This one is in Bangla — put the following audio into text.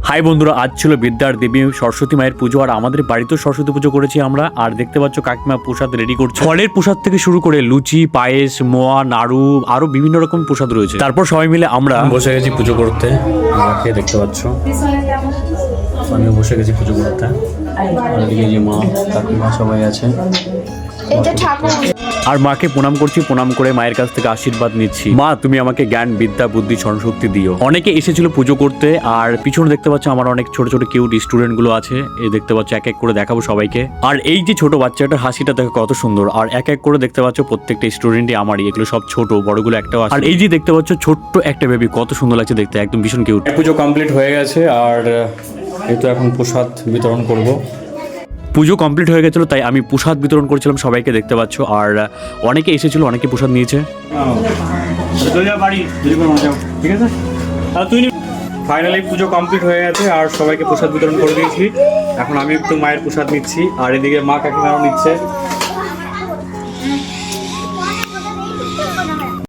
হাই বন্ধুরা, আজ ছিল বিদ্যার দেবী সরস্বতী মায়ের পুজো। আর আমাদের বাড়িতেও সরস্বতী পুজো করেছি আমরা। আর দেখতে পাচ্ছ কাকিমা প্রসাদ রেডি করছে। ফলের প্রসাদ থেকে শুরু করে লুচি, পায়েস, মোয়া, নাড়ু, আরো বিভিন্ন রকম প্রসাদ রয়েছে। তারপর সবাই মিলে আমরা বসে গেছি পুজো করতে। আমাকে দেখতে পাচ্ছ, আমি বসে গেছি পুজো করতে। এদিকে যে মা কাকিমা সবাই আছে। আর মাকে প্রণাম করছি, প্রণাম করে মায়ের কাছ থেকে আশীর্বাদ নিচ্ছি। মা, তুমি আমাকে জ্ঞান, বিদ্যা, বুদ্ধি, স্মরণশক্তি দিও। অনেকে এসেছিল পুজো করতে। আর পিছনে দেখতে পাচ্ছ আমার অনেক ছোট ছোট কিউট স্টুডেন্ট গুলো আছে। এই দেখতে পাচ্ছ, এক এক করে দেখাবো সবাইকে। আর এই যে ছোট বাচ্চাটার হাসিটা দেখো কত সুন্দর। আর এক এক করে দেখতে পাচ্ছ প্রত্যেকটা স্টুডেন্টই আমারই। এগুলো সব ছোট, বড়গুলো একটাও আছে। আর এই যে দেখতে পাচ্ছ ছোট্ট একটা বেবি, কত সুন্দর লাগছে দেখতে, একদম ভীষণ কিউট। পুজো কমপ্লিট হয়ে গেছে। আর এই তো এখন প্রসাদ বিতরণ করব। পুজো কমপ্লিট হয়ে গেছিলো, তাই আমি প্রসাদ বিতরণ করছিলাম সবাইকে, দেখতে পাচ্ছ। আর অনেকে এসেছিল, অনেকে প্রসাদ নিয়েছে। ঠিক আছে, তুই ফাইনালি পুজো কমপ্লিট হয়ে গেছে আর সবাইকে প্রসাদ বিতরণ করে দিয়েছি। এখন আমি একটু মায়ের প্রসাদ নিচ্ছি। আর এদিকে মা কাকিমাও নিচ্ছে।